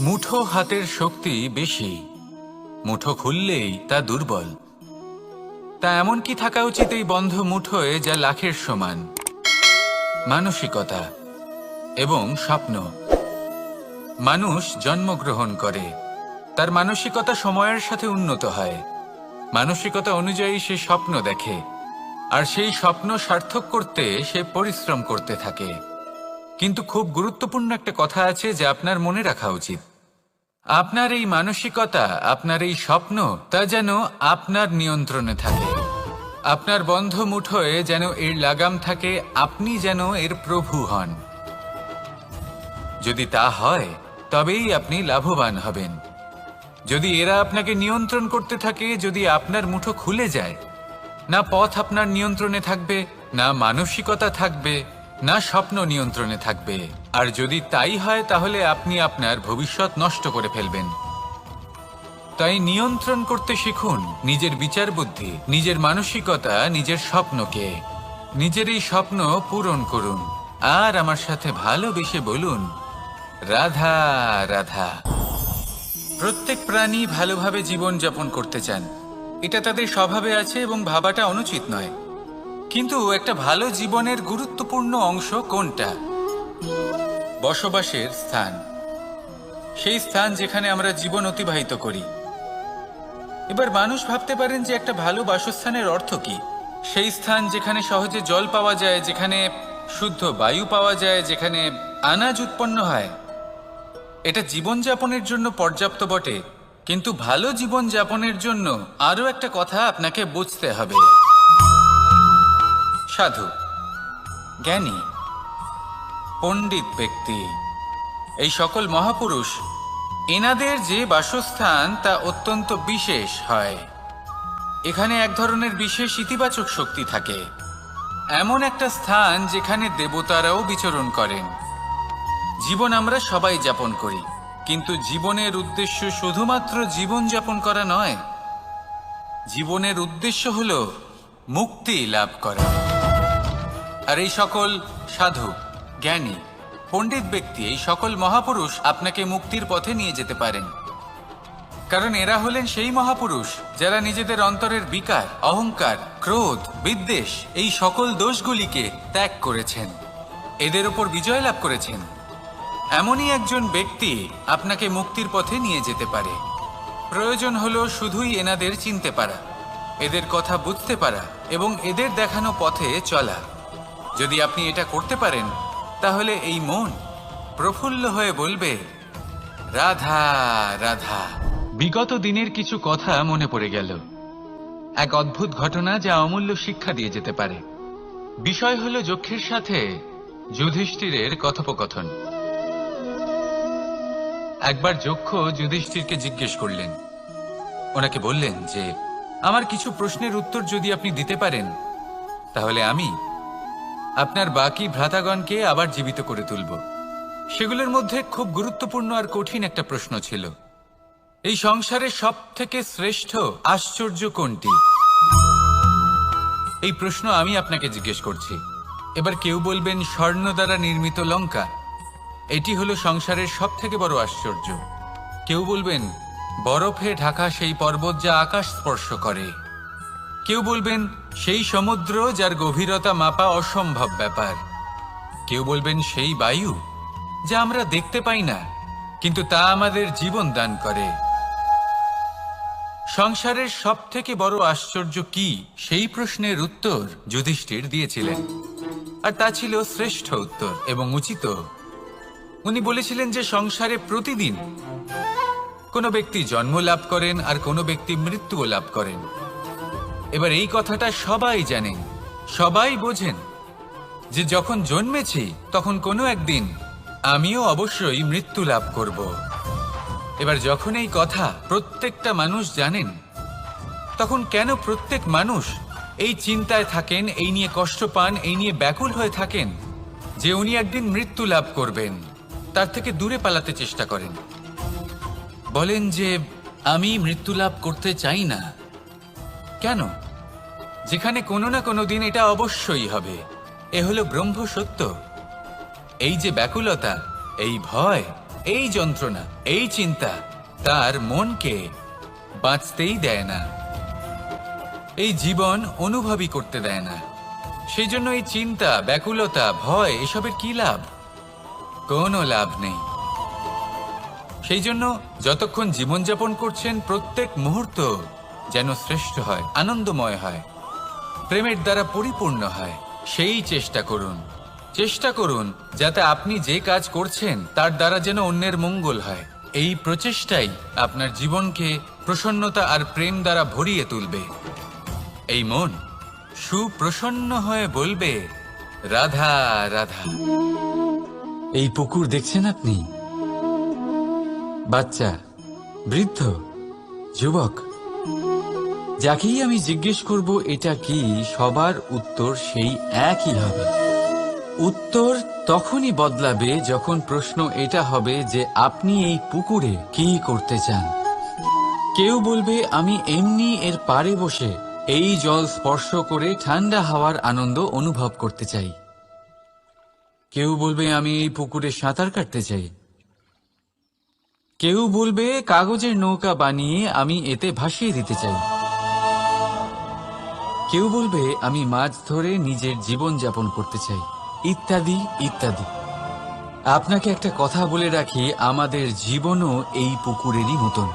মুঠো হাতের শক্তি বেশি, মুঠো খুললেই তা দুর্বল। তা এমন কি থাকা উচিত এই বন্ধ মুঠোয় যা লাখের সমান? মানসিকতা এবং স্বপ্ন। মানুষ জন্মগ্রহণ করে, তার মানসিকতা সময়ের সাথে উন্নত হয়। মানসিকতা অনুযায়ী সে স্বপ্ন দেখে, আর সেই স্বপ্ন সার্থক করতে সে পরিশ্রম করতে থাকে। কিন্তু খুব গুরুত্বপূর্ণ একটা কথা আছে যা আপনার মনে রাখা উচিত। আপনার এই মানসিকতা, আপনার এই স্বপ্ন, তা যেন আপনার নিয়ন্ত্রণে থাকে। আপনার বন্ধ মুঠোয় যেন এর লাগাম থাকে, আপনি যেন এর প্রভু হন। যদি তা হয় তবেই আপনি লাভবান হবেন। যদি এরা আপনাকে নিয়ন্ত্রণ করতে থাকে, যদি আপনার মুঠো খুলে যায়, না পথ আপনার নিয়ন্ত্রণে থাকবে, না মানসিকতা থাকবে, না স্বপ্ন নিয়ন্ত্রণে থাকবে। আর যদি তাই হয় তাহলে আপনি আপনার ভবিষ্যৎ নষ্ট করে ফেলবেন। তাই নিয়ন্ত্রণ করতে শিখুন নিজের বিচার বুদ্ধি, নিজের মানসিকতা, নিজের স্বপ্নকে। নিজের এই স্বপ্ন পূরণ করুন আর আমার সাথে ভালোবেসে বলুন, রাধা রাধা। প্রত্যেক প্রাণী ভালোভাবে জীবন যাপন করতে চান, এটা তাদের স্বভাবে আছে এবং ভাবাটা অনুচিত নয়। কিন্তু একটা ভালো জীবনের গুরুত্বপূর্ণ অংশ কোনটা? বসবাসের স্থান, সেই স্থান যেখানে আমরা জীবন অতিবাহিত করি। এবার মানুষ ভাবতে পারেন যে একটা ভালো বাসস্থানের অর্থ কি? সেই স্থান যেখানে সহজে জল পাওয়া যায়, যেখানে শুদ্ধ বায়ু পাওয়া যায়, যেখানে আনাজ উৎপন্ন হয়। এটা জীবনযাপনের জন্য পর্যাপ্ত বটে, কিন্তু ভালো জীবনযাপনের জন্য আরও একটা কথা আপনাকে বুঝতে হবে। সাধু, জ্ঞানী, পণ্ডিত ব্যক্তি, এই সকল মহাপুরুষ, এনাদের যে বাসস্থান তা অত্যন্ত বিশেষ হয়। এখানে এক ধরনের বিশেষ ইতিবাচক শক্তি থাকে, এমন একটা স্থান যেখানে দেবতারাও বিচরণ করেন। জীবন আমরা সবাই যাপন করি, কিন্তু জীবনের উদ্দেশ্য শুধুমাত্র জীবন যাপন করা নয়। জীবনের উদ্দেশ্য হল মুক্তি লাভ করা। আর এই সকল সাধু, জ্ঞানী, পণ্ডিত ব্যক্তি, এই সকল মহাপুরুষ আপনাকে মুক্তির পথে নিয়ে যেতে পারেন। কারণ এরা হলেন সেই মহাপুরুষ যারা নিজেদের অন্তরের বিকার, অহংকার, ক্রোধ, বিদ্বেষ, এই সকল দোষগুলিকে ত্যাগ করেছেন, এদের ওপর বিজয় লাভ করেছেন। এমনই একজন ব্যক্তি আপনাকে মুক্তির পথে নিয়ে যেতে পারে। প্রয়োজন হলো শুধুই এনাদের চিনতে পারা, এদের কথা বুঝতে পারা এবং এদের দেখানো পথে চলা। যদি আপনি এটা করতে পারেন, তাহলে এই মন প্রফুল্ল হয়ে বলবে, রাধা রাধা। বিগত দিনের কিছু কথা মনে পড়ে গেল, এক অদ্ভুত ঘটনা যা অমূল্য শিক্ষা দিয়ে যেতে পারে। বিষয় হলো যক্ষের সাথে যুধিষ্ঠিরের কথোপকথন। একবার যক্ষ যুধিষ্ঠিরকে জিজ্ঞেস করলেন, ওনাকে বললেন যে আমার কিছু প্রশ্নের উত্তর যদি আপনি দিতে পারেন, তাহলে আমি আপনার বাকি ভ্রাতাগণকে আবার জীবিত করে তুলব। সেগুলোর মধ্যে খুব গুরুত্বপূর্ণ আর কঠিন একটা প্রশ্ন ছিল, এই সংসারে সব থেকে শ্রেষ্ঠ আশ্চর্য কোনটি? এই প্রশ্ন আমি আপনাকে জিজ্ঞেস করছি। এবার কেউ বলবেন স্বর্ণ দ্বারা নির্মিত লঙ্কা, এটি হলো সংসারের সব থেকে বড় আশ্চর্য। কেউ বলবেন বরফে ঢাকা সেই পর্বত যা আকাশ স্পর্শ করে। কেউ বলবেন সেই সমুদ্র যার গভীরতা মাপা অসম্ভব ব্যাপার। কেউ বলবেন সেই বায়ু যা আমরা দেখতে পাই না, কিন্তু তা আমাদের জীবন দান করে। সংসারের সব থেকে বড় আশ্চর্য কি, সেই প্রশ্নের উত্তর যুধিষ্ঠির দিয়েছিলেন, আর তা ছিল শ্রেষ্ঠ উত্তর এবং উচিত। উনি বলেছিলেন যে সংসারে প্রতিদিন কোনো ব্যক্তি জন্ম লাভ করেন আর কোনো ব্যক্তি মৃত্যুও লাভ করেন। এবার এই কথাটা সবাই জানেন, সবাই বোঝেন যে যখন জন্মেছি তখন কোনো একদিন আমিও অবশ্যই মৃত্যু লাভ করব। এবার যখন এই কথা প্রত্যেকটা মানুষ জানেন, তখন কেন প্রত্যেক মানুষ এই চিন্তায় থাকেন, এই নিয়ে কষ্ট পান, এই নিয়ে ব্যাকুল হয়ে থাকেন যে উনি একদিন মৃত্যু লাভ করবেন, তার থেকে দূরে পালাতে চেষ্টা করেন। বলেন যে আমি মৃত্যু লাভ করতে চাই না। কেন? যেখানে কোনো না কোনো দিন এটা অবশ্যই হবে। এ হলো ব্রহ্ম সত্য। এই যে ব্যাকুলতা, এই ভয়, এই যন্ত্রণা, এই চিন্তা তার মনকে বাঁচতেই দেয় না, এই জীবন অনুভবই করতে দেয় না। সেই জন্য এই চিন্তা, ব্যাকুলতা, ভয় এসবের কি লাভ? কোনো লাভ নেই। সেই জন্য যতক্ষণ জীবনযাপন করছেন প্রত্যেক মুহূর্ত যেন শ্রেষ্ঠ হয়, আনন্দময় হয়, প্রেমের দ্বারা পরিপূর্ণ হয়, সেই চেষ্টা করুন। চেষ্টা করুন যাতে আপনি যে কাজ করছেন তার দ্বারা যেন অন্যের মঙ্গল হয়। এই প্রচেষ্টাই আপনার জীবনকে প্রসন্নতা আর প্রেম দ্বারা ভরিয়ে তুলবে। এই মন সুপ্রসন্ন হয়ে বলবে, রাধা রাধা। এই পুকুর দেখছেন আপনি? বাচ্চা, বৃদ্ধ, যুবক, যাকেই আমি জিজ্ঞেস করব এটা কি, সবার উত্তর সেই একই হবে। উত্তর তখনই বদলাবে যখন প্রশ্ন এটা হবে যে আপনি এই পুকুরে কি করতে চান। কেউ বলবে আমি এমনি এর পাড়ে বসে এই জল স্পর্শ করে ঠান্ডা হাওয়ার আনন্দ অনুভব করতে চাই। কেউ বলবে আমি এই পুকুরে সাঁতার কাটতে চাই। কেউ বলবে কাগজের নৌকা বানিয়ে আমি এতে ভাসিয়ে দিতে চাই। কেউ বলবে আমি মাছ ধরে নিজের জীবন যাপন করতে চাই, ইত্যাদি ইত্যাদি। আপনাকে একটা কথা বলে রাখি, আমাদের জীবনও এই পুকুরেরই মতন,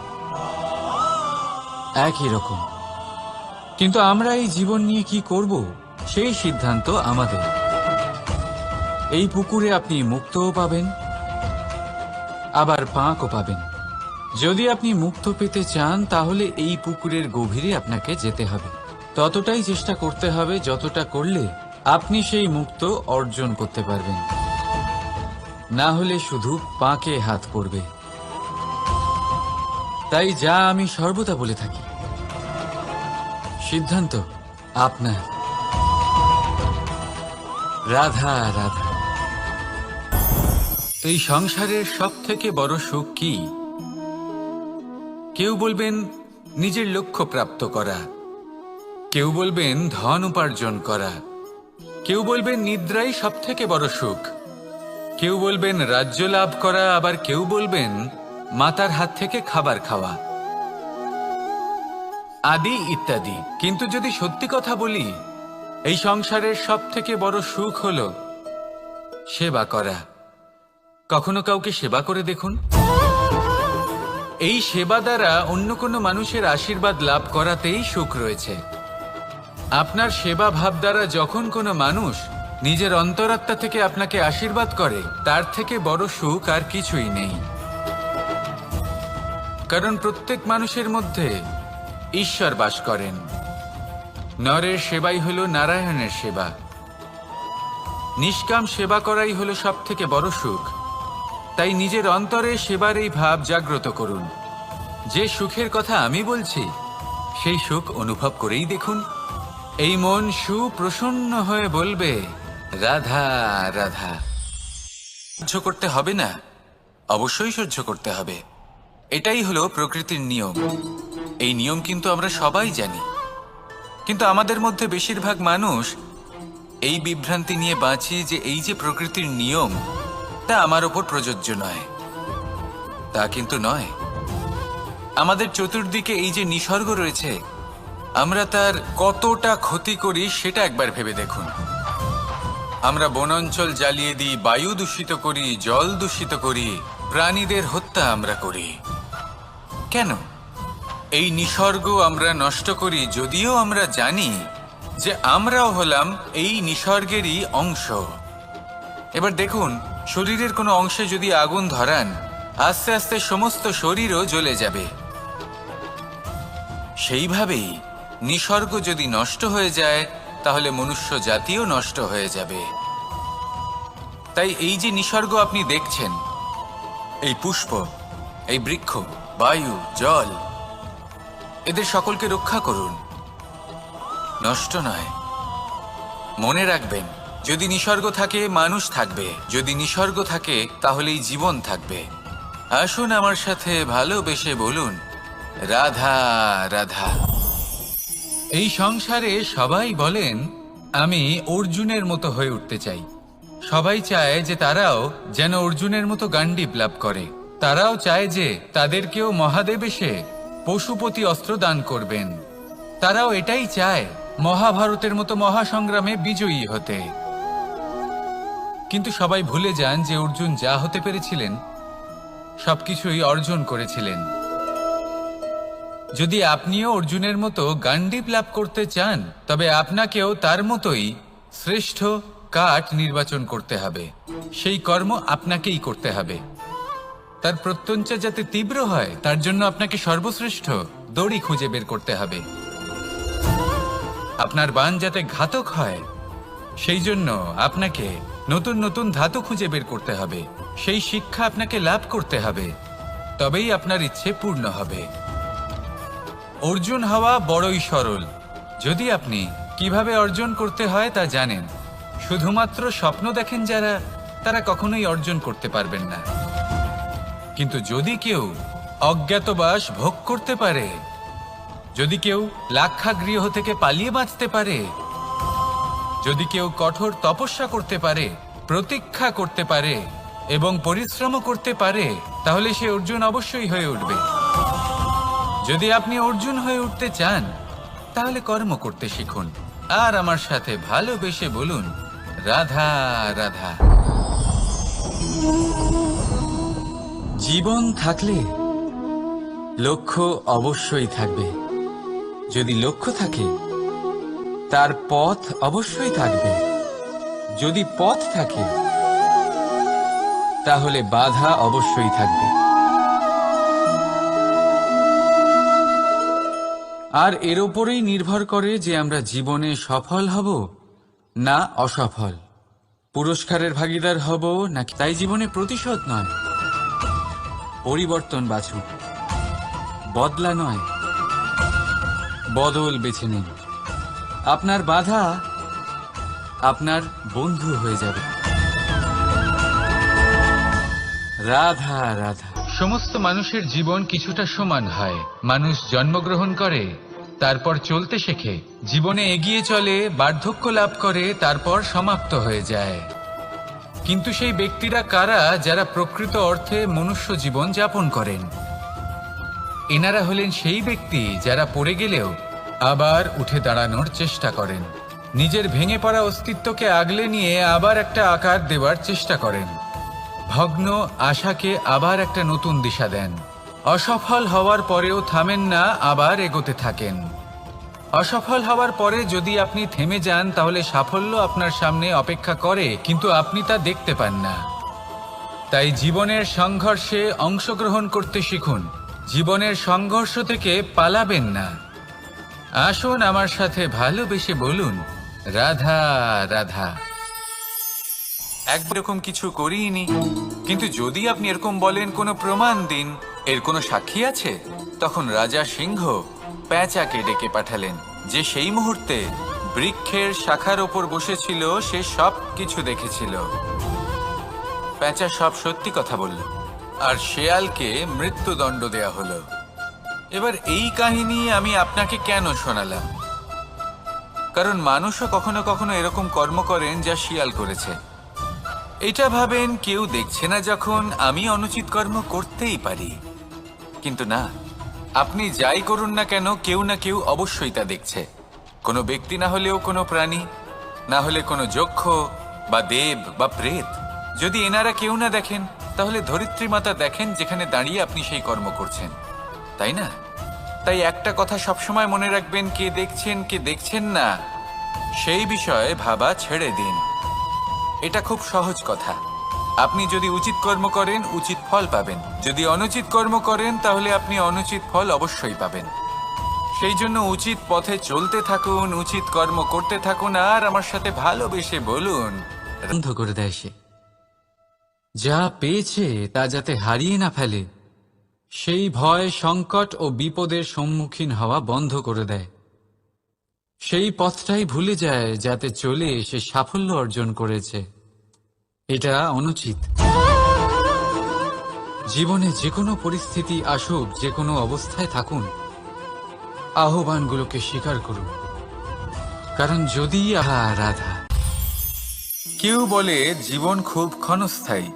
একই রকম। কিন্তু আমরা এই জীবন নিয়ে কি করব সেই সিদ্ধান্ত আমাদের। এই পুকুরে আপনি মুক্তও পাবেন, আবার পাঁকও পাবেন। যদি আপনি মুক্ত পেতে চান তাহলে এই পুকুরের গভীরে আপনাকে যেতে হবে, ততটাই চেষ্টা করতে হবে যতটা করলে আপনি সেই মুক্ত অর্জন করতে পারবেন। না হলে শুধু পাঁকে হাত পড়বে। তাই যা আমি সর্বদা বলে থাকি, সিদ্ধান্ত আপনার। রাধা রাধা। এই সংসারের সব থেকে বড় সুখ কি? কেউ বলবেন নিজের লক্ষ্য প্রাপ্ত করা, কেউ বলবেন ধন উপার্জন করা, কেউ বলবেন নিদ্রাই সব থেকে বড় সুখ, কেউ বলবেন রাজ্য লাভ করা, আবার কেউ বলবেন মাতার হাত থেকে খাবার খাওয়া, আদি ইত্যাদি। কিন্তু যদি সত্যি কথা বলি, এই সংসারের সব থেকে বড় সুখ হলো সেবা করা। কখনো কাউকে সেবা করে দেখুন। এই সেবা দ্বারা অন্য কোনো মানুষের আশীর্বাদ লাভ করাতেই সুখ রয়েছে। আপনার সেবা ভাব দ্বারা যখন কোনো মানুষ নিজের অন্তরাত্মা থেকে আপনাকে আশীর্বাদ করে, তার থেকে বড় সুখ আর কিছুই নেই। কারণ প্রত্যেক মানুষের মধ্যে ঈশ্বর বাস করেন। নরের সেবাই হল নারায়ণের সেবা। নিষ্কাম সেবা করাই হলো সব থেকে বড় সুখ। তাই নিজের অন্তরে সেবার এই ভাব জাগ্রত করুন। যে সুখের কথা আমি বলছি সেই সুখ অনুভব করেই দেখুন। এই মন সুপ্রসন্ন হয়ে বলবে, রাধা রাধা। সহ্য করতে হবে না? অবশ্যই সহ্য করতে হবে। এটাই হলো প্রকৃতির নিয়ম। এই নিয়ম কিন্তু আমরা সবাই জানি, কিন্তু আমাদের মধ্যে বেশিরভাগ মানুষ এই বিভ্রান্তি নিয়ে বাঁচি যে এই যে প্রকৃতির নিয়ম তা আমার ওপর প্রযোজ্য নয়। তা কিন্তু নয়। আমাদের চতুর্দিকে এই যে নিসর্গ রয়েছে, আমরা তার কতটা ক্ষতি করি সেটা একবার ভেবে দেখুন। আমরা বনাঞ্চল জ্বালিয়ে দিই, বায়ু দূষিত করি, জল দূষিত করি, প্রাণীদের হত্যা আমরা করি। কেন? এই নিসর্গ আমরা নষ্ট করি, যদিও আমরা জানি যে আমরাও হলাম এই নিসর্গেরই অংশ। এবার দেখুন, শরীরের কোনো অংশে যদি আগুন ধরান, আস্তে আস্তে সমস্ত শরীরও জ্বলে যাবে। সেইভাবেই নিসর্গ যদি নষ্ট হয়ে যায়, তাহলে মনুষ্য জাতিও নষ্ট হয়ে যাবে। তাই এই যে নিসর্গ আপনি দেখছেন, এই পুষ্প, এই বৃক্ষ, বায়ু, জল, এদের সকলকে রক্ষা করুন, নষ্ট নয়। মনে রাখবেন, যদি নিসর্গ থাকে মানুষ থাকবে, যদি নিসর্গ থাকে তাহলেই জীবন থাকবে। আসুন আমার সাথে ভালোবেসে বলুন, রাধা রাধা। এই সংসারে সবাই বলেন আমি অর্জুনের মতো হয়ে উঠতে চাই। সবাই চায় যে তারাও যেন অর্জুনের মতো গান্ডীব লাভ করে। তারাও চায় যে তাদেরকেও মহাদেব এসে পশুপতি অস্ত্র দান করবেন। তারাও এটাই চায় মহাভারতের মতো মহাসংগ্রামে বিজয়ী হতে। কিন্তু সবাই ভুলে যান যে অর্জুন যা হতে পেরেছিলেন সবকিছুই অর্জন করেছিলেন। যদি আপনিও অর্জুনের মতো গান্ডীব লাভ করতে চান, তবে আপনাকেও তার মতোই শ্রেষ্ঠ কাঠ নির্বাচন করতে হবে। সেই কর্ম আপনাকেই করতে হবে। তার প্রত্যঞ্চা যাতে তীব্র হয়, তার জন্য আপনাকে সর্বশ্রেষ্ঠ দড়ি খুঁজে বের করতে হবে। আপনার বাণ যাতে ঘাতক হয়, সেই জন্য আপনাকে নতুন নতুন ধাতু খুঁজে বের করতে হবে। সেই শিক্ষা আপনাকে লাভ করতে হবে, তবেই আপনার ইচ্ছে পূর্ণ হবে। অর্জুন হওয়া বড়ই সরল, যদি আপনি কিভাবে অর্জন করতে হয় তা জানেন। শুধুমাত্র স্বপ্ন দেখেন যারা, তারা কখনোই অর্জন করতে পারবেন না। কিন্তু যদি কেউ অজ্ঞাতবাস ভোগ করতে পারে, যদি কেউ লাক্ষাগৃহ থেকে পালিয়ে বাঁচতে পারে, যদি কেউ কঠোর তপস্যা করতে পারে, প্রতীক্ষা করতে পারে এবং পরিশ্রম করতে পারে, তাহলে সে অর্জুন অবশ্যই হয়ে উঠবে। যদি আপনি অর্জুন হয়ে উঠতে চান, তাহলে কর্ম করতে শিখুন আর আমার সাথে ভালোবেসে বলুন, রাধা রাধা। জীবন থাকলে লক্ষ্য অবশ্যই থাকবে। যদি লক্ষ্য থাকে, তার পথ অবশ্যই থাকবে। যদি পথ থাকে, তাহলে বাধা অবশ্যই থাকবে। আর এর ওপরেই নির্ভর করে যে আমরা জীবনে সফল হব না অসফল, পুরস্কারের ভাগীদার হব নাকি। তাই জীবনে প্রতিশোধ নয়, পরিবর্তন বাছুন। বদলা নয়, বদল বেছে নিন। আপনার বাধা আপনার বন্ধু হয়ে যাবে। রাধা রাধা। সমস্ত মানুষের জীবন কিছুটা সমান হয়। মানুষ জন্মগ্রহণ করে, তারপর চলতে শেখে, জীবনে এগিয়ে চলে, বার্ধক্য লাভ করে, তারপর সমাপ্ত হয়ে যায়। কিন্তু সেই ব্যক্তিরা কারা যারা প্রকৃত অর্থে মনুষ্য জীবন যাপন করেন? এনারা হলেন সেই ব্যক্তি যারা পড়ে গেলেও আবার উঠে দাঁড়ানোর চেষ্টা করেন, নিজের ভেঙে পড়া অস্তিত্বকে আগলে নিয়ে আবার একটা আকার দেওয়ার চেষ্টা করেন, ভগ্ন আশাকে আবার একটা নতুন দিশা দেন। অসফল হওয়ার পরেও থামেন না, আবার এগোতে থাকেন। অসফল হওয়ার পরে যদি আপনি থেমে যান, তাহলে সাফল্য আপনার সামনে অপেক্ষা করে, কিন্তু আপনি তা দেখতে পান না। তাই জীবনের সংঘর্ষে অংশগ্রহণ করতে শিখুন। জীবনের সংঘর্ষ থেকে পালাবেন না। আসুন আমার সাথে ভালোবেসে বলুন, রাধা রাধা। একরকম কিছু করিনি, কিন্তু যদি আপনি এরকম বলেন কোনো প্রমাণ দিন, এর কোনো সাক্ষী আছে, তখন রাজা সিংহ প্যাঁচাকে ডেকে পাঠালেন, যে সেই মুহূর্তে বৃক্ষের শাখার ওপর বসেছিল। সে সব কিছু দেখেছিল। প্যাঁচা সব সত্যি কথা বলল, আর শেয়ালকে মৃত্যুদণ্ড দেয়া হলো। এবার এই কাহিনী আমি আপনাকে কেন শোনালাম? কারণ মানুষও কখনো কখনো এরকম কর্ম করেন যা শিয়াল করেছে। এটা ভাবেন কেউ দেখছে না, যখন আমি অনুচিত কর্ম করতেই পারি। কিন্তু না, আপনি যাই করুন না কেন, কেউ না কেউ অবশ্যই তা দেখছে। কোনো ব্যক্তি না হলেও কোনো প্রাণী, না হলে কোনো যক্ষ বা দেব বা প্রেত। যদি এনারা কেউ না দেখেন, তাহলে ধরিত্রী মাতা দেখেন, যেখানে দাঁড়িয়ে আপনি সেই কর্ম করছেন, তাই না? তাই একটা কথা সবসময় মনে রাখবেন, কে দেখছেন কে দেখছেন না সেই বিষয়ে ভাবা ছেড়ে দিন। এটা খুব সহজ কথা। আপনি যদি উচিত কর্ম করেন, উচিত ফল পাবেন। যদি অনুচিত কর্ম করেন, তাহলে আপনি অনুচিত ফল অবশ্যই পাবেন। সেই জন্য উচিত পথে চলতে থাকুন, উচিত কর্ম করতে থাকুন, আর আমার সাথে ভালোবেসে বলুন, বন্ধ করে দেয় সে। যা পেয়েছে তা যাতে হারিয়ে না ফেলে, সেই ভয়, সংকট ও বিপদের সম্মুখীন হওয়া বন্ধ করে দেয়। সেই পথটাই ভুলে যায় যাতে চলে সে সাফল্য অর্জন করেছে। এটা অনুচিত। জীবনে যে কোনো পরিস্থিতি আসুক, যে কোনো অবস্থায় থাকুন, আহ্বানগুলোকে স্বীকার করুন। কারণ যদি রাধা। কেউ বলে জীবন খুব ক্ষণস্থায়ী,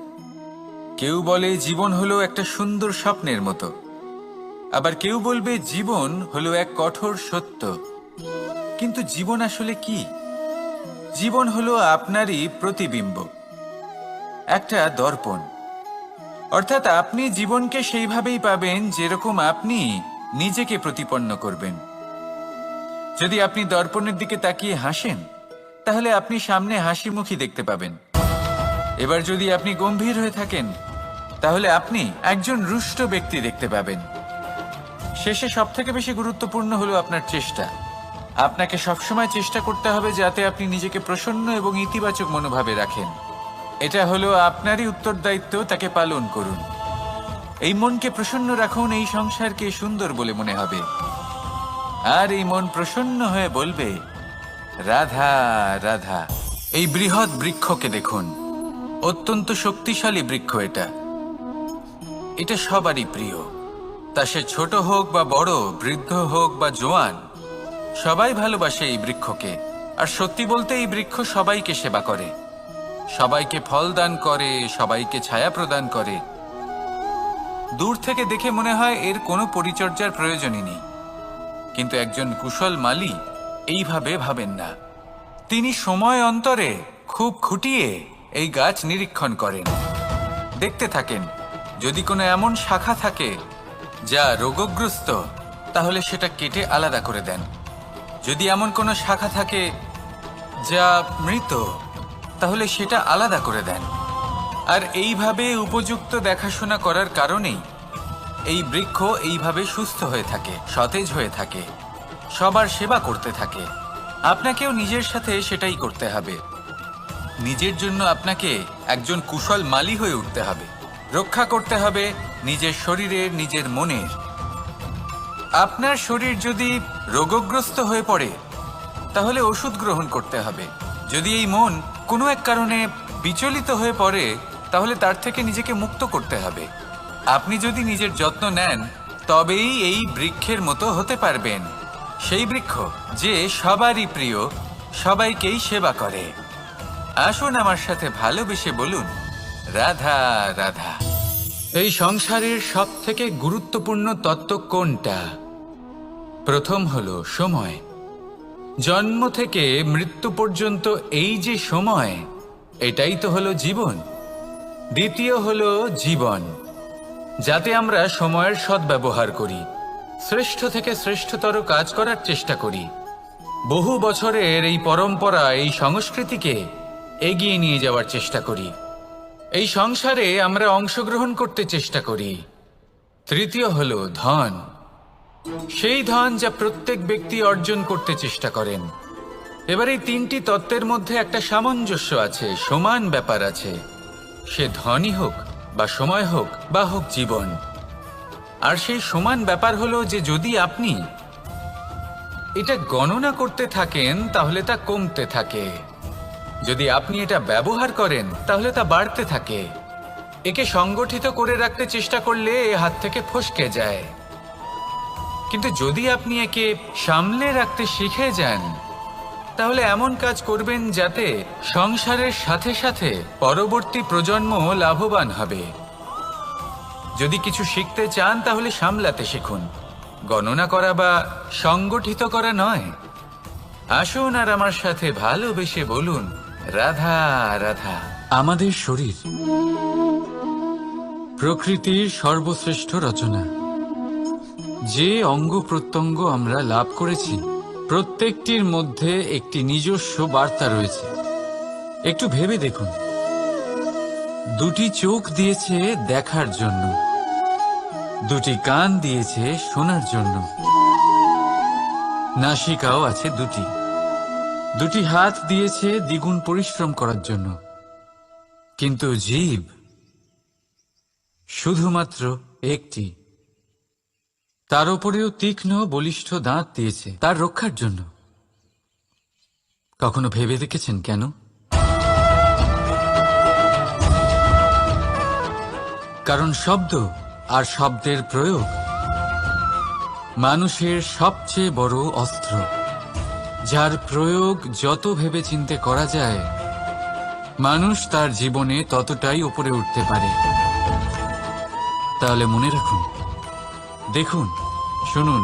কেউ বলে জীবন হলো একটা সুন্দর স্বপ্নের মতো, আবার কেউ বলবে জীবন হলো এক কঠোর সত্য। কিন্তু জীবন আসলে কি? জীবন হলো আপনারই প্রতিবিম্ব, একটা দর্পণ। অর্থাৎ আপনি জীবনকে সেইভাবেই পাবেন যেরকম আপনি নিজেকে প্রতিপন্ন করবেন। যদি আপনি দর্পণের দিকে তাকিয়ে হাসেন, তাহলে আপনি সামনে হাসি মুখী দেখতে পাবেন। এবার যদি আপনি গম্ভীর হয়ে থাকেন, তাহলে আপনি একজন রুষ্ট ব্যক্তি দেখতে পাবেন। শেষে সবথেকে বেশি গুরুত্বপূর্ণ হলো আপনার চেষ্টা। আপনাকে সবসময় চেষ্টা করতে হবে যাতে আপনি নিজেকে প্রসন্ন এবং ইতিবাচক মনোভাবে রাখেন। এটা হলো আপনারই উত্তরদায়িত্ব, তাকে পালন করুন। এই মনকে প্রসন্ন রাখুন, এই সংসারকে সুন্দর বলে মনে হবে। আর এই মন প্রসন্ন হয়ে বলবে, রাধা রাধা। এই বৃহৎ বৃক্ষকে দেখুন, অত্যন্ত শক্তিশালী বৃক্ষ। এটা সবারই প্রিয়, তা সে ছোট হোক বা বড়, বৃদ্ধ হোক বা জোয়ান, সবাই ভালোবাসে এই বৃক্ষকে। আর সত্যি বলতে এই বৃক্ষ সবাইকে সেবা করে, সবাইকে ফল দান করে, সবাইকে ছায়া প্রদান করে। দূর থেকে দেখে মনে হয় এর কোনো পরিচর্যার প্রয়োজনই নেই, কিন্তু একজন কুশল মালী এইভাবে ভাবেন না। তিনি সময় অন্তরে খুব খুঁটিয়ে এই গাছ নিরীক্ষণ করেন, দেখতে থাকেন। যদি কোনো এমন শাখা থাকে যা রোগগ্রস্ত, তাহলে সেটা কেটে আলাদা করে দেন। যদি এমন কোনো শাখা থাকে যা মৃত, তাহলে সেটা আলাদা করে দেন। আর এইভাবে উপযুক্ত দেখাশোনা করার কারণেই এই বৃক্ষ এইভাবে সুস্থ হয়ে থাকে, সতেজ হয়ে থাকে, সবার সেবা করতে থাকে। আপনাকেও নিজের সাথে সেটাই করতে হবে। নিজের জন্য আপনাকে একজন কুশল মালী হয়ে উঠতে হবে। রক্ষা করতে হবে নিজের শরীরের, নিজের মনের। আপনার শরীর যদি রোগগ্রস্ত হয়ে পড়ে, তাহলে ওষুধ গ্রহণ করতে হবে। যদি এই মন কোনো এক কারণে বিচলিত হয়ে পড়ে, তাহলে তার থেকে নিজেকে মুক্ত করতে হবে। আপনি যদি নিজের যত্ন নেন, তবেই এই বৃক্ষের মতো হতে পারবেন। সেই বৃক্ষ যে সবারই প্রিয়, সবাইকেই সেবা করে। আসুন আমার সাথে ভালোবেসে বলুন, রাধা রাধা। এই সংসারের সব থেকে গুরুত্বপূর্ণ তত্ত্ব কোনটা? প্রথম হলো সময়। জন্ম থেকে মৃত্যু পর্যন্ত এই যে সময়, এটাই তো হলো জীবন। দ্বিতীয় হলো জীবন, যাতে আমরা সময়ের সদ্ব্যবহার করি, শ্রেষ্ঠ থেকে শ্রেষ্ঠতর কাজ করার চেষ্টা করি। বহু বছরের এই পরম্পরা, এই সংস্কৃতিকে এগিয়ে নিয়ে যাওয়ার চেষ্টা করি। এই সংসারে আমরা অংশগ্রহণ করতে চেষ্টা করি। তৃতীয় হলো ধন, সেই ধন যা প্রত্যেক ব্যক্তি অর্জন করতে চেষ্টা করেন। এবার এই তিনটি তত্ত্বের মধ্যে একটা সামঞ্জস্য আছে, সমান ব্যাপার আছে। সে ধনই হোক বা সময় হোক বা হোক জীবন। আর সেই সমান ব্যাপার হলো যে যদি আপনি এটা গণনা করতে থাকেন, তাহলে তা কমতে থাকে। যদি আপনি এটা ব্যবহার করেন, তাহলে তা বাড়তে থাকে। একে সংগঠিত করে রাখতে চেষ্টা করলে এ হাত থেকে ফসকে যায়। কিন্তু যদি আপনি একে সামলে রাখতে শিখে যান, তাহলে এমন কাজ করবেন যাতে সংসারের সাথে সাথে পরবর্তী প্রজন্ম লাভবান হবে। যদি কিছু শিখতে চান, তাহলে সামলাতে শিখুন, গণনা করা বা সংগঠিত করা নয়। আসুন আর আমার সাথে ভালোবেসে বলুন, রাধা রাধা। আমাদের শরীর প্রকৃতির সর্বশ্রেষ্ঠ রচনা। যে অঙ্গ প্রত্যঙ্গ আমরা লাভ করেছি, প্রত্যেকটির মধ্যে একটি নিজস্ব বার্তা রয়েছে। একটু ভেবে দেখুন, দুটি চোখ দিয়েছে দেখার জন্য, দুটি কান দিয়েছে শোনার জন্য, নাসিকাও আছে দুটি, দুটি হাত দিয়েছে দ্বিগুণ পরিশ্রম করার জন্য। কিন্তু জীব শুধুমাত্র একটি। তার উপরেও তীক্ষ্ণ বলিষ্ঠ দাঁত দিয়েছে তার রক্ষার জন্য। কখনো ভেবে দেখেছেন কেন? কারণ শব্দ আর শব্দের প্রয়োগ মানুষের সবচেয়ে বড় অস্ত্র, যার প্রয়োগ যত ভেবেচিন্তে করা যায়, মানুষ তার জীবনে ততটাই উপরে উঠতে পারে। তাহলে মনে রাখুন, দেখুন, শুনুন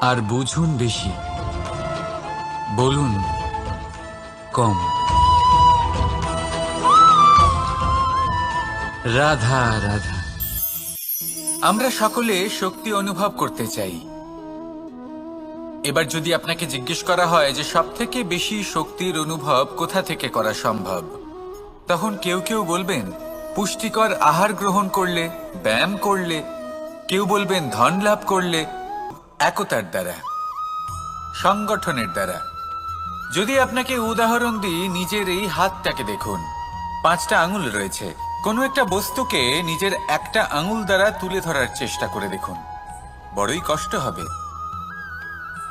আর বুঝুন বেশি, বলুন কম। রাধা রাধা। আমরা সকলে শক্তি অনুভব করতে চাই। এবার যদি আপনাকে জিজ্ঞেস করা হয় যে সবথেকে বেশি শক্তির অনুভব কোথা থেকে করা সম্ভব, তখন কেউ কেউ বলবেন পুষ্টিকর আহার গ্রহণ করলে, ব্যায়াম করলে, কেউ বলবেন ধন লাভ করলে, একতার দ্বারা, সংগঠনের দ্বারা। যদি আপনাকে উদাহরণ দিই, নিজের এই হাতটাকে দেখুন, 5টা আঙুল রয়েছে। কোনো একটা বস্তুকে নিজের একটা আঙুল দ্বারা তুলে ধরার চেষ্টা করে দেখুন, বড়ই কষ্ট হবে।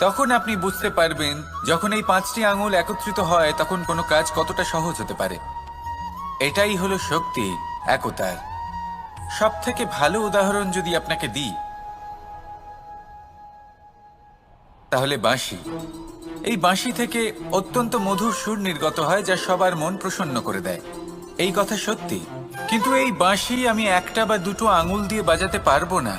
তখন আপনি বুঝতে পারবেন যখন এই 5টি আঙুল একত্রিত হয় তখন কোনো কাজ কতটা সহজ হতে পারে। এটাই হলো শক্তি, একতার। সব থেকে ভালো উদাহরণ যদি আপনাকে দিই, তাহলে বাঁশি। এই বাঁশি থেকে অত্যন্ত মধুর সুর নির্গত হয় যা সবার মন প্রসন্ন করে দেয়। এই কথা সত্যি, কিন্তু এই বাঁশি আমি একটা বা দুটো আঙুল দিয়ে বাজাতে পারবো না।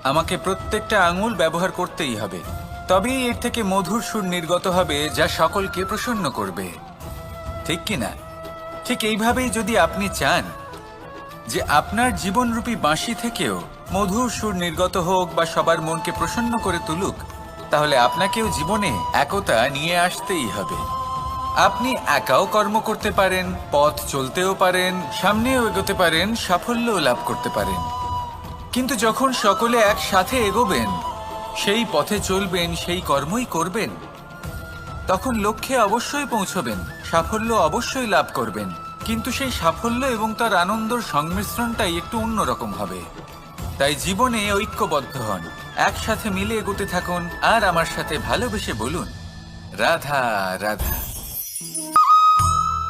আমাকে প্রত্যেকটা আঙুল ব্যবহার করতেই হবে, তবেই এর থেকে মধুর সুর নির্গত হবে যা সকলকে প্রসন্ন করবে, ঠিক কিনা? ঠিক এইভাবেই যদি আপনি চান যে আপনার জীবনরূপী বাঁশি থেকেও মধুর সুর নির্গত হোক বা সবার মনকে প্রসন্ন করে তুলুক, তাহলে আপনাকেও জীবনে একতা নিয়ে আসতেই হবে। আপনি একাও কর্ম করতে পারেন, পথ চলতেও পারেন, সামনেও এগোতে পারেন, সাফল্যও লাভ করতে পারেন। কিন্তু যখন সকলে একসাথে এগোবেন, সেই পথে চলবেন, সেই কর্মই করবেন, তখন লক্ষ্যে অবশ্যই পৌঁছবেন, সাফল্য অবশ্যই লাভ করবেন। কিন্তু সেই সাফল্য এবং তার আনন্দর সংমিশ্রণটাই একটু অন্যরকম হবে। তাই জীবনে ঐক্যবদ্ধ হন, একসাথে মিলে এগোতে থাকুন, আর আমার সাথে ভালোবেসে বলুন রাধা রাধা।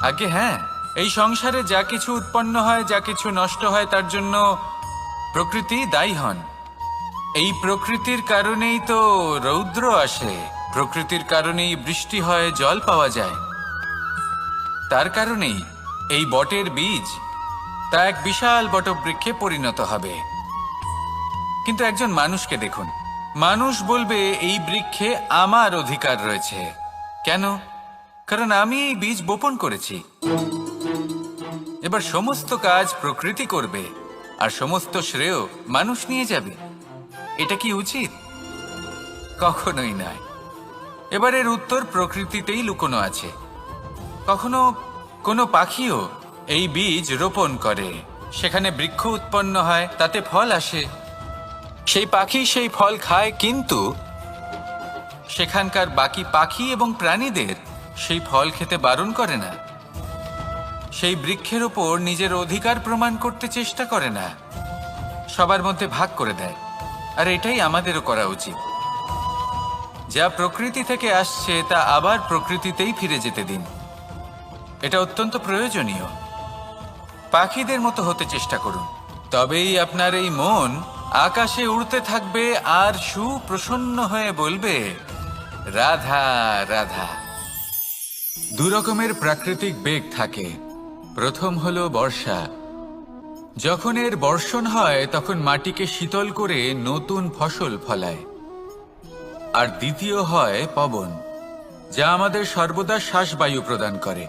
আগে হ্যাঁ, এই সংসারে যা কিছু উৎপন্ন হয়, যা কিছু নষ্ট হয়, তার জন্য প্রকৃতি দায়ী হন। এই প্রকৃতির কারণেই তো রৌদ্র আসে, প্রকৃতির কারণেই বৃষ্টি হয়, জল পাওয়া যায়। তার কারণেই এই বটের বীজ তা এক বিশাল বটবৃক্ষে পরিণত হবে। কিন্তু একজন মানুষকে দেখুন, মানুষ বলবে এই বৃক্ষে আমার অধিকার রয়েছে। কেন? কারণ আমি এই বীজ বপন করেছি। এবার সমস্ত কাজ প্রকৃতি করবে আর সমস্ত শ্রেয় মানুষ নিয়ে যাবে। এটা কি উচিত? কখনোই নয়। এবার এর উত্তর প্রকৃতিতেই লুকোনো আছে। কখনো কোনো পাখিও এই বীজ রোপণ করে, সেখানে বৃক্ষ উৎপন্ন হয়, তাতে ফল আসে, সেই পাখি সেই ফল খায়, কিন্তু সেখানকার বাকি পাখি এবং প্রাণীদের সেই ফল খেতে বারণ করে না। সেই বৃক্ষের ওপর নিজের অধিকার প্রমাণ করতে চেষ্টা করে না, সবার মধ্যে ভাগ করে দেয়। আর এটাই আমাদেরও করা উচিত। যা প্রকৃতি থেকে আসছে তা আবার প্রকৃতিতেই ফিরে যেতে দিন। এটা অত্যন্ত প্রয়োজনীয়। পাখিদের মতো হতে চেষ্টা করুন, তবেই আপনার এই মন আকাশে উড়তে থাকবে আর সুপ্রসন্ন হয়ে বলবে রাধা রাধা। দু রকমের প্রাকৃতিক বেগ থাকে। প্রথম হলো বর্ষা। যখন এর বর্ষণ হয় তখন মাটিকে শীতল করে নতুন ফসল ফলায়। আর দ্বিতীয় হয় পবন, যা আমাদের সর্বদা শ্বাসবায়ু প্রদান করে।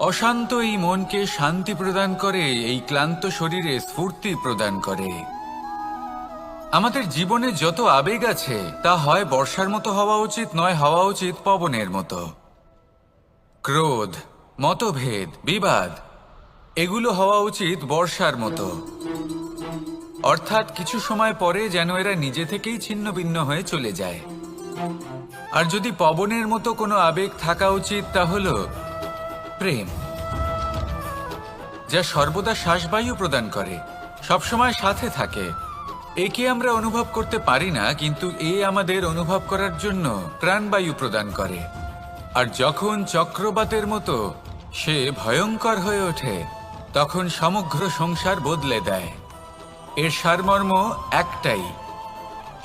অশান্ত এই মনকে শান্তি প্রদান করে, এই ক্লান্ত শরীরে স্ফূর্তি প্রদান করে। আমাদের জীবনে যত আবেগ আছে তা হয় বর্ষার মতো হওয়া উচিত, নয় হওয়া উচিত পবনের মতো। ক্রোধ, মতভেদ, বিবাদ, এগুলো হওয়া উচিত বর্ষার মতো। অর্থাৎ কিছু সময় পরে যেন এরা নিজে থেকেই ছিন্ন ভিন্ন হয়ে চলে যায়। আর যদি পবনের মতো কোনো আবেগ থাকা উচিত তা হলো প্রেম, যা সর্বদা শ্বাসবায়ু প্রদান করে, সবসময় সাথে থাকে। একে আমরা অনুভব করতে পারি না, কিন্তু এ আমাদের অনুভব করার জন্য প্রাণবায়ু প্রদান করে। আর যখন চক্রবাতের মতো সে ভয়ঙ্কর হয়ে ওঠে, তখন সমগ্র সংসার বদলে দেয়। এর সারমর্ম একটাই,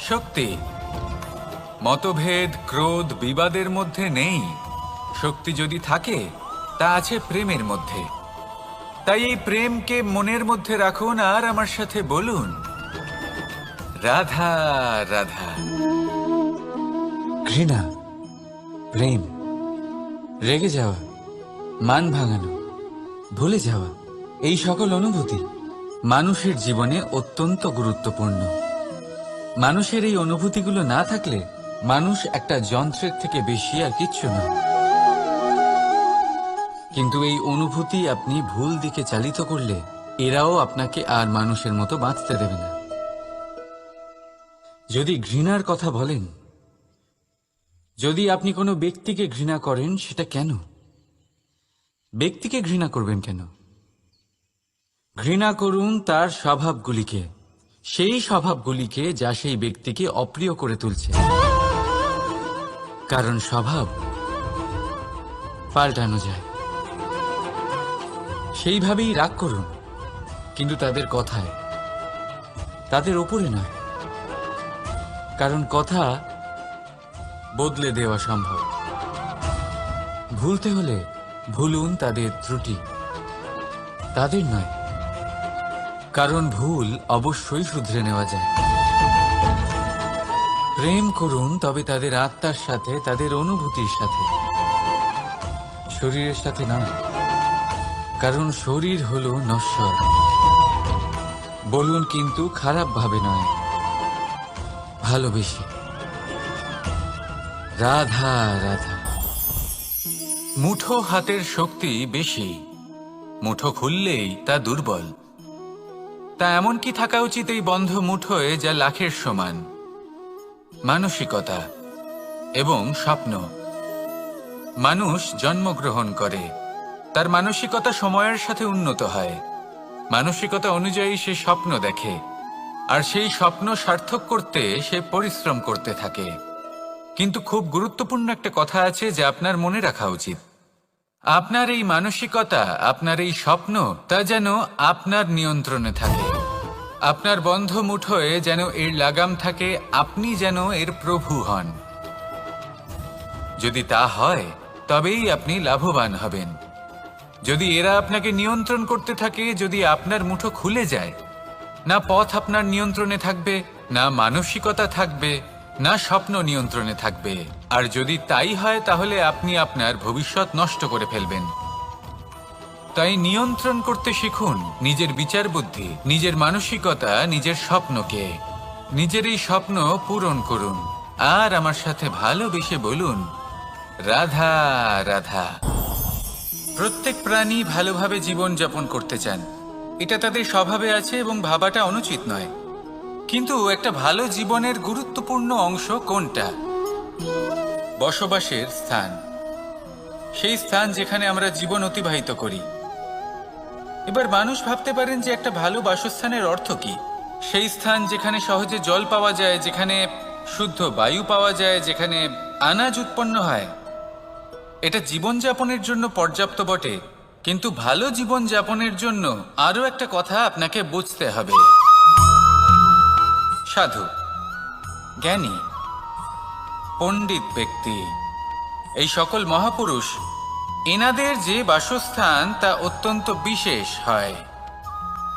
শক্তি। মতভেদ, ক্রোধ, বিবাদের মধ্যে নেই। শক্তি যদি থাকে তা আছে প্রেমের মধ্যে। তাই এই প্রেমকে মনের মধ্যে রাখুন আর আমার সাথে বলুন, রাধা রাধা। ঘৃণা, প্রেম, রেগে যাওয়া, মান ভাঙানো, ভুলে যাওয়া, এই সকল অনুভূতি মানুষের জীবনে অত্যন্ত গুরুত্বপূর্ণ। মানুষের এই অনুভূতিগুলো না থাকলে মানুষ একটা যন্ত্রের থেকে বেশি আর কিচ্ছু না। কিন্তু এই অনুভূতি আপনি ভুল দিকে চালিত করলে এরাও আপনাকে আর মানুষের মতো বাঁচতে দেবে না। যদি ঘৃণার কথা বলেন, যদি আপনি কোনো ব্যক্তিকে ঘৃণা করেন, সেটা কেন? ব্যক্তিকে ঘৃণা করবেন কেন? ঘৃণা করুন তার স্বভাবগুলিকে, সেই স্বভাবগুলিকে যা সেই ব্যক্তিকে অপ্রিয় করে তুলছে। কারণ স্বভাব পাল্টানো যায়। সেইভাবেই রাগ করুন, কিন্তু তাদের কথায়, তাদের ওপরে নয়। কারণ কথা বদলে দেওয়া সম্ভব। ভুলতে হলে ভুলুন তাদের ত্রুটি, তাদের নয়। কারণ ভুল অবশ্যই শুধরে নেওয়া যায়। প্রেম করুন তবে তাদের আত্মার সাথে, তাদের অনুভূতির সাথে, শরীরের সাথে নয়। কারণ শরীর হলো নশ্বর। বলুন কিন্তু খারাপ ভাবে নয়, ভালোবেসে। রাধা রাধা। মুঠো হাতের শক্তি বেশি, মুঠো খুললেই তা দুর্বল। তা এমন কি থাকা উচিত এই বন্ধ মুঠোয় যা লাখের সমান? মানসিকতা এবং স্বপ্ন। মানুষ জন্মগ্রহণ করে, তার মানসিকতা সময়ের সাথে উন্নত হয়। মানসিকতা অনুযায়ী সে স্বপ্ন দেখে, আর সেই স্বপ্ন সার্থক করতে সে পরিশ্রম করতে থাকে। কিন্তু খুব গুরুত্বপূর্ণ একটা কথা আছে যা আপনার মনে রাখা উচিত। আপনার এই মানসিকতা, আপনার এই স্বপ্ন, তা যেন আপনার নিয়ন্ত্রণে থাকে। আপনার বন্ধ মুঠোয় যেন এর লাগাম থাকে, আপনি যেন এর প্রভু হন। যদি তা হয় তবেই আপনি লাভবান হবেন। যদি এরা আপনাকে নিয়ন্ত্রণ করতে থাকে, যদি আপনার মুঠো খুলে যায়, না পথ আপনার নিয়ন্ত্রণে থাকবে, না মানসিকতা থাকবে, না স্বপ্ন নিয়ন্ত্রণে থাকবে। আর যদি তাই হয় তাহলে আপনি আপনার ভবিষ্যৎ নষ্ট করে ফেলবেন। তাই নিয়ন্ত্রণ করতে শিখুন নিজের বিচার বুদ্ধি, নিজের মানসিকতা, নিজের স্বপ্নকে। নিজের এই স্বপ্ন পূরণ করুন আর আমার সাথে ভালোবেসে বলুন, রাধা রাধা। প্রত্যেক প্রাণী ভালোভাবে জীবন যাপন করতে চান, এটা তাদের স্বভাবে আছে এবং ভাবাটা অনুচিত নয়। কিন্তু একটা ভালো জীবনের গুরুত্বপূর্ণ অংশ কোনটা? বসবাসের স্থান, সেই স্থান যেখানে আমরা জীবন অতিবাহিত করি। এবার মানুষ ভাবতে পারেন যে একটা ভালো বাসস্থানের অর্থ কি? সেই স্থান যেখানে সহজে জল পাওয়া যায়, যেখানে শুদ্ধ বায়ু পাওয়া যায়, যেখানে আনাজ উৎপন্ন হয়। এটা জীবনযাপনের জন্য পর্যাপ্ত বটে, কিন্তু ভালো জীবন যাপনের জন্য আরও একটা কথা আপনাকে বুঝতে হবে। সাধু, জ্ঞানী, পণ্ডিত ব্যক্তি, এই সকল মহাপুরুষ, এনাদের যে বাসস্থান তা অত্যন্ত বিশেষ হয়।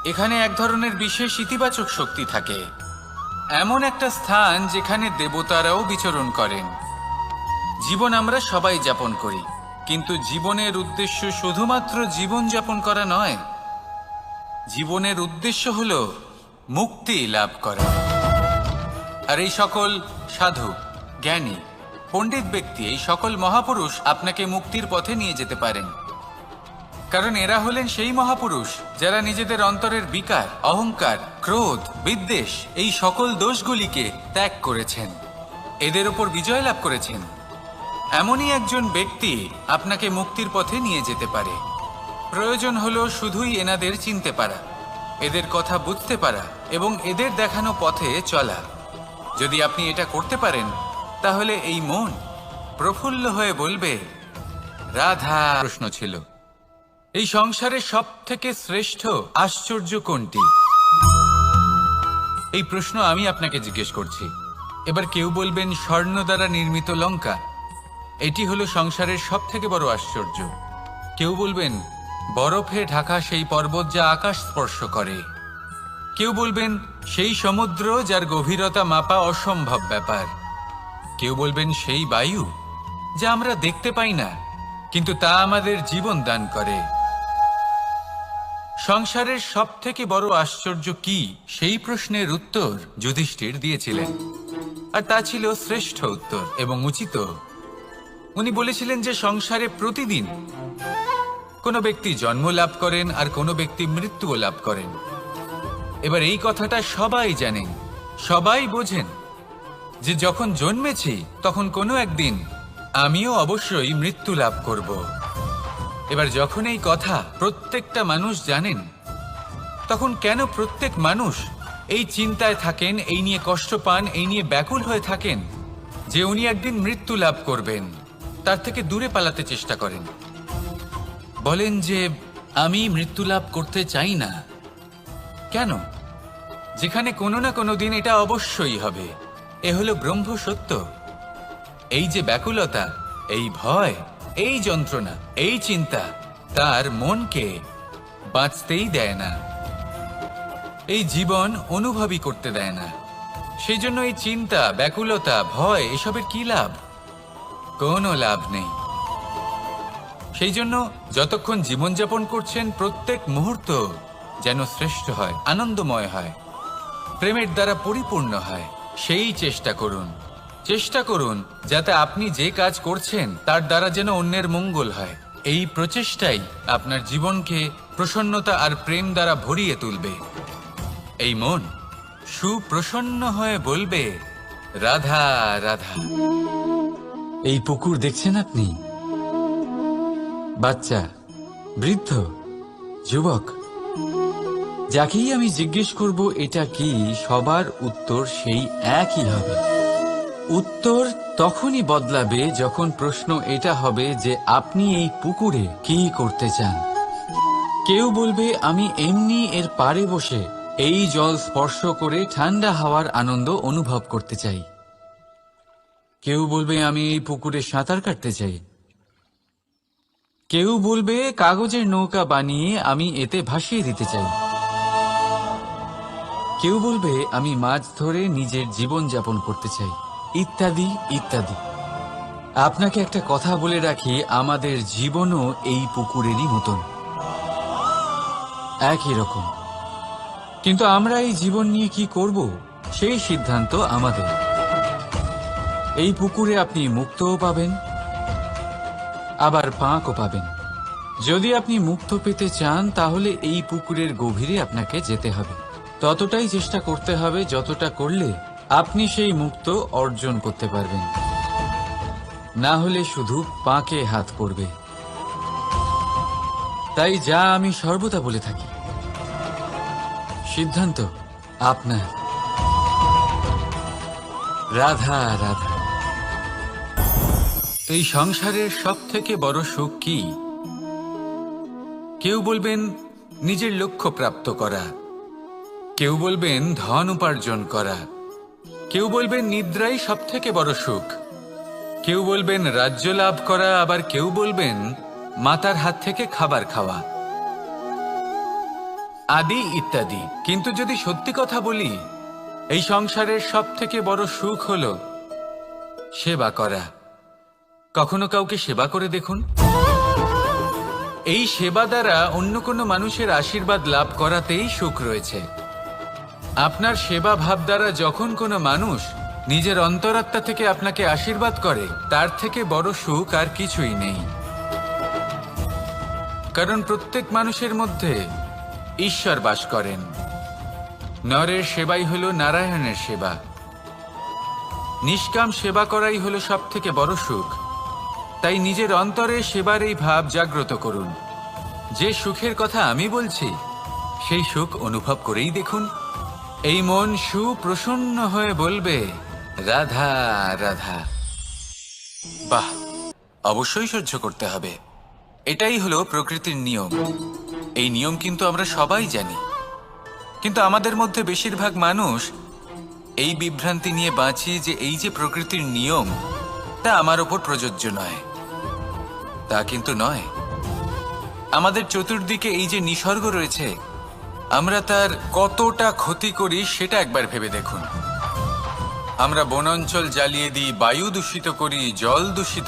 এখানে এক ধরনের বিশেষ ইতিবাচক শক্তি থাকে। এমন একটা স্থান যেখানে দেবতারাও বিচরণ করেন। জীবন আমরা সবাই যাপন করি, কিন্তু জীবনের উদ্দেশ্য শুধুমাত্র জীবন যাপন করা নয়। জীবনের উদ্দেশ্য হল মুক্তি লাভ করা। আর এই সকল সাধু, জ্ঞানী, পণ্ডিত ব্যক্তি, এই সকল মহাপুরুষ আপনাকে মুক্তির পথে নিয়ে যেতে পারেন। কারণ এরা হলেন সেই মহাপুরুষ যারা নিজেদের অন্তরের বিকার, অহংকার, ক্রোধ, বিদ্বেষ, এই সকল দোষগুলিকে ত্যাগ করেছেন, এদের উপর বিজয় লাভ করেছেন। এমনই একজন ব্যক্তি আপনাকে মুক্তির পথে নিয়ে যেতে পারে। প্রয়োজন হলো শুধুই এনাদের চিনতে পারা, এদের কথা বুঝতে পারা এবং এদের দেখানো পথে চলা। যদি আপনি এটা করতে পারেন তাহলে এই মন প্রফুল্ল হয়ে বলবে, রাধা। প্রশ্ন ছিল, এই সংসারে সব থেকে শ্রেষ্ঠ আশ্চর্য কোনটি? এই প্রশ্ন আমি আপনাকে জিজ্ঞেস করছি। এবার কেউ বলবেন স্বর্ণ দ্বারা নির্মিত লঙ্কা, এটি হলো সংসারের সব থেকে বড় আশ্চর্য। কেউ বলবেন বরফে ঢাকা সেই পর্বত যা আকাশ স্পর্শ করে। কেউ বলবেন সেই সমুদ্র যার গভীরতা মাপা অসম্ভব ব্যাপার। কেউ বলবেন সেই বায়ু যা আমরা দেখতে পাই না, কিন্তু তা আমাদের জীবন দান করে। সংসারের সবথেকে বড় আশ্চর্য কি, সেই প্রশ্নের উত্তর যুধিষ্ঠির দিয়েছিলেন, আর তা ছিল শ্রেষ্ঠ উত্তর এবং উচিত। উনি বলেছিলেন যে সংসারে প্রতিদিন কোনো ব্যক্তি জন্ম লাভ করেন আর কোনো ব্যক্তি মৃত্যুও লাভ করেন। এবার এই কথাটা সবাই জানেন, সবাই বোঝেন যে যখন জন্মেছি তখন কোনো একদিন আমিও অবশ্যই মৃত্যু লাভ করব। এবার যখন এই কথা প্রত্যেকটা মানুষ জানেন, তখন কেন প্রত্যেক মানুষ এই চিন্তায় থাকেন, এই নিয়ে কষ্ট পান, এই নিয়ে ব্যাকুল হয়ে থাকেন যে উনি একদিন মৃত্যু লাভ করবেন, তার থেকে দূরে পালাতে চেষ্টা করেন। বলেন যে আমি মৃত্যু লাভ করতে চাই না। কেন? যেখানে কোনো না কোনো দিন এটা অবশ্যই হবে। এ হলো ব্রহ্ম সত্য। এই যে ব্যাকুলতা, এই ভয়, এই যন্ত্রণা, এই চিন্তা তার মনকে বাঁচতেই দেয় না, এই জীবন অনুভবই করতে দেয় না। সেই জন্য এই চিন্তা, ব্যাকুলতা, ভয় এসবের কি লাভ? কোনো লাভ নেই। সেই জন্য যতক্ষণ জীবনযাপন করছেন প্রত্যেক মুহূর্ত যেন শ্রেষ্ঠ হয়, আনন্দময় হয়, প্রেমের দ্বারা পরিপূর্ণ হয়, সেই চেষ্টা করুন। চেষ্টা করুন যাতে আপনি যে কাজ করছেন তার দ্বারা যেন অন্যের মঙ্গল হয়। এই প্রচেষ্টাই আপনার জীবনকে প্রসন্নতা আর প্রেম দ্বারা ভরিয়ে তুলবে। এই মন সুপ্রসন্ন হয়ে বলবে, রাধা রাধা। এই পুকুর দেখছেন আপনি? বাচ্চা, বৃদ্ধ, যুবক, যাকেই আমি জিজ্ঞেস করব এটা কি, সবার উত্তর সেই একই হবে। উত্তর তখনই বদলাবে যখন প্রশ্ন এটা হবে যে আপনি এই পুকুরে কি করতে চান। কেউ বলবে আমি এমনি এর পাড়ে বসে এই জল স্পর্শ করে ঠান্ডা হাওয়ার আনন্দ অনুভব করতে চাই। কেউ বলবে আমি এই পুকুরে সাঁতার কাটতে চাই। কেউ বলবে কাগজের নৌকা বানিয়ে আমি এতে ভাসিয়ে দিতে চাই। কেউ বলবে আমি মাছ ধরে নিজের জীবন যাপন করতে চাই, ইত্যাদি ইত্যাদি। আপনাকে একটা কথা বলে রাখি, আমাদের জীবনও এই পুকুরেরই মতন, একই রকম। কিন্তু আমরা এই জীবন নিয়ে কি করব সেই সিদ্ধান্ত আমাদের। এই পুকুরে আপনি মুক্তও পাবেন, আবার পাঁকও পাবেন। যদি আপনি মুক্ত পেতে চান তাহলে এই পুকুরের গভীরে আপনাকে যেতে হবে। ততটাই চেষ্টা করতে হবে যতটা করলে আপনি সেই মুক্ত অর্জন করতে পারবেন। না হলে শুধু পাঁকে হাত পড়বে। তাই যা আমি সর্বদা বলে থাকি, সিদ্ধান্ত আপনার। রাধা রাধা। এই সংসারের সবথেকে বড় সুখ কি? কেউ বলবেন নিজের লক্ষ্য প্রাপ্ত করা, কেউ বলবেন ধন উপার্জন করা, কেউ বলবেন নিদ্রাই সবথেকে বড় সুখ, কেউ বলবেন রাজ্য লাভ করা, আবার কেউ বলবেন মাতার হাত থেকে খাবার খাওয়া, আদি ইত্যাদি। কিন্তু যদি সত্যি কথা বলি, এই সংসারের সবথেকে বড় সুখ হলো সেবা করা। কখনো কাউকে সেবা করে দেখুন। এই সেবা দ্বারা অন্য কোনো মানুষের আশীর্বাদ লাভ করাতেই সুখ রয়েছে। আপনার সেবা ভাব দ্বারা যখন কোনো মানুষ নিজের অন্তরাত্মা থেকে আপনাকে আশীর্বাদ করে, তার থেকে বড় সুখ আর কিছুই নেই। কারণ প্রত্যেক মানুষের মধ্যে ঈশ্বর বাস করেন। নরের সেবাই হলো নারায়ণের সেবা। নিষ্কাম সেবা করাই হলো সব থেকে বড় সুখ। তাই নিজের অন্তরে সেবার এই ভাব জাগ্রত করুন। যে সুখের কথা আমি বলছি সেই সুখ অনুভব করেই দেখুন। এই মন সুপ্রসন্ন হয়ে বলবে, রাধা রাধা। বাহ, অবশ্যই সহ্য করতে হবে। এটাই হলো প্রকৃতির নিয়ম। এই নিয়ম কিন্তু আমরা সবাই জানি, কিন্তু আমাদের মধ্যে বেশিরভাগ মানুষ এই বিভ্রান্তি নিয়ে বাঁচি যে এই যে প্রকৃতির নিয়ম তা আমার ওপর প্রযোজ্য নয়। তা কিন্তু নয়। আমাদের চতুর্দিকে এই যে নিসর্গ রয়েছে, আমরা তার কতটা ক্ষতি করি সেটা একবার ভেবে দেখুন। আমরা বনাঞ্চল জ্বালিয়ে দিই, বায়ু দূষিত করি, জল দূষিত